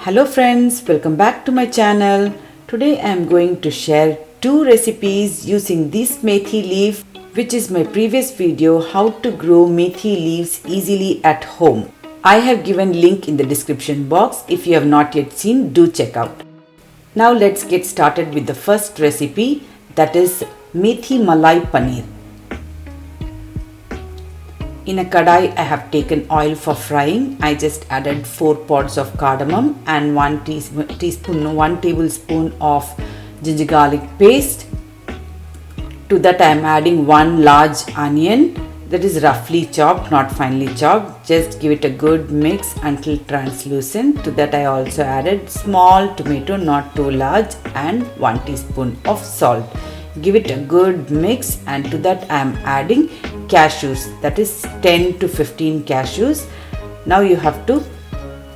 Hello friends, welcome back to my channel. Today I am going to share two recipes using this methi leaf, which is my previous video how to grow methi leaves easily at home. I have given link in the description box. If you have not yet seen, do check out. Now let's get started with the first recipe, that is Methi Malai Paneer. In a kadai, I have taken oil for frying. I just added 4 pods of cardamom and 1 tablespoon of ginger garlic paste. To that I am adding 1 large onion that is roughly chopped, not finely chopped. Just give it a good mix until translucent. To that I also added small tomato, not too large, and 1 teaspoon of salt. Give it a good mix, and to that I am adding cashews, that is 10 to 15 cashews. Now you have to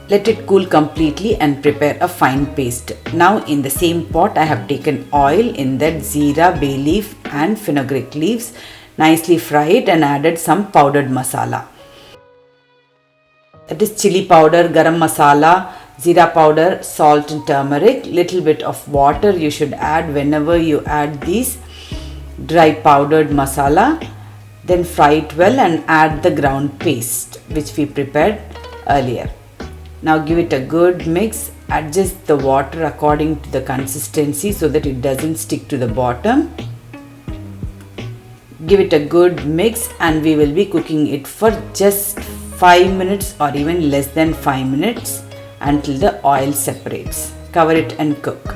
let it cool completely and prepare a fine paste. Now in the same pot I have taken oil. In that jeera, bay leaf and fenugreek leaves, nicely fry it and added some powdered masala. That is chili powder, garam masala, jeera powder, salt and turmeric. Little bit of water you should add whenever you add these dry powdered masala. Then fry it well and add the ground paste which we prepared earlier. Now give it a good mix. Adjust the water according to the consistency so that it doesn't stick to the bottom. Give it a good mix and we will be cooking it for just 5 minutes or even less than 5 minutes until the oil separates. Cover it and cook.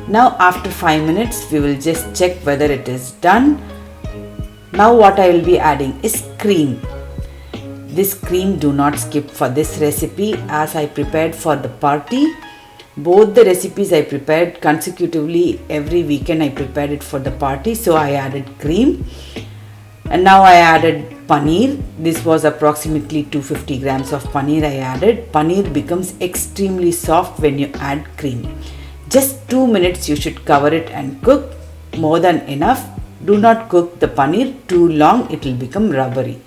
Now after 5 minutes we will just check whether it is done. Now what I will be adding is cream. This cream do not skip for this recipe, as I prepared for the party. Both the recipes I prepared consecutively. Every weekend I prepared it for the party, so I added cream. And now I added paneer. This was approximately 250 grams of paneer I added. Paneer becomes extremely soft when you add cream. Just 2 minutes you should cover it and cook. More than enough. Do not cook the paneer too long, it will become rubbery.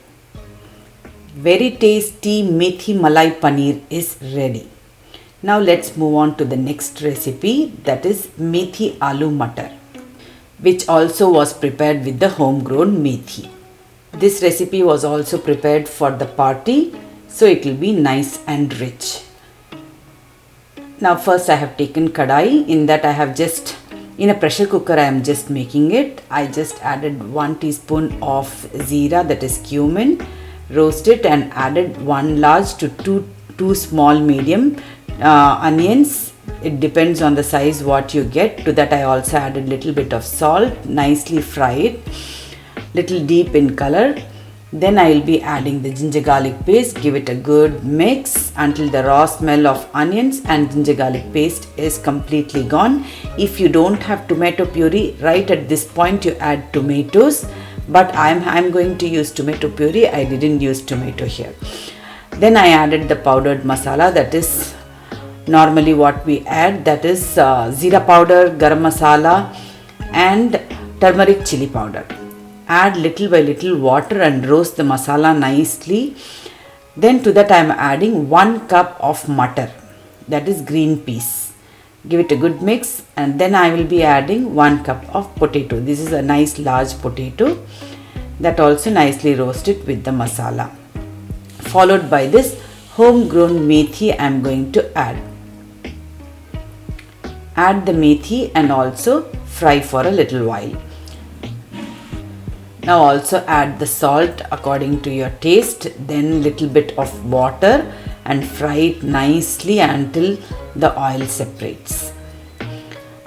Very tasty Methi Malai Paneer is ready. Now let's move on to the next recipe, that is Methi Aloo Matar, which also was prepared with the homegrown methi. This recipe was also prepared for the party, so it will be nice and rich. Now first I have taken kadai. In that I have just, in a pressure cooker I am just making it. I just added 1 teaspoon of jeera, that is cumin, roast it and added 1 large to 2 small medium onions. It depends on the size what you get. To that I also added little bit of salt, nicely fry it, little deep in color. Then I will be adding the ginger garlic paste. Give it a good mix until the raw smell of onions and ginger garlic paste is completely gone. If you don't have tomato puree, right at this point you add tomatoes, but I'm going to use tomato puree. I didn't use tomato here. Then I added the powdered masala, that is normally what we add, that is jeera powder, garam masala and turmeric chili powder. Add little by little water and roast the masala nicely. Then to that I am adding 1 cup of matar, that is green peas. Give it a good mix, and then I will be adding 1 cup of potato. This is a nice large potato, that also nicely roasted with the masala. Followed by this homegrown methi I am going to add. Add the methi and also fry for a little while. Now also add the salt according to your taste, then little bit of water and fry it nicely until the oil separates.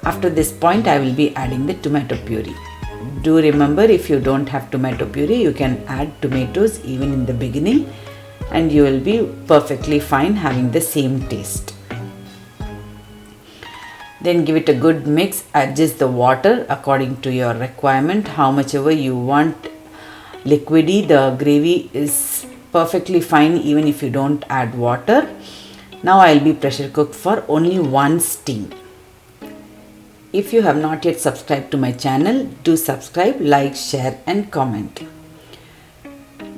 After this point I will be adding the tomato puree. Do remember, if you don't have tomato puree, you can add tomatoes even in the beginning and you will be perfectly fine having the same taste. Then give it a good mix. Adjust the water according to your requirement, how much ever you want liquidy. The gravy is perfectly fine even if you don't add water. Now I will be pressure cooked for only 1 steam. If you have not yet subscribed to my channel, do subscribe, like, share and comment.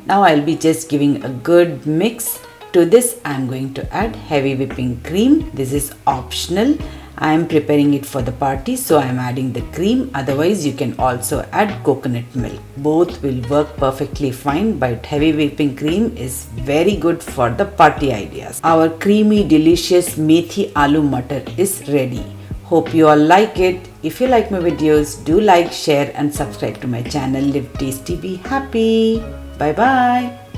Now I will be just giving a good mix To this I am going to add heavy whipping cream. This is optional. I am preparing it for the party, so I am adding the cream. Otherwise you can also add coconut milk. Both will work perfectly fine, but heavy whipping cream is very good for the party ideas. Our creamy delicious Methi Aloo Matar is ready. Hope you all like it. If you like my videos, do like, share and subscribe to my channel. Live tasty, be happy. Bye bye.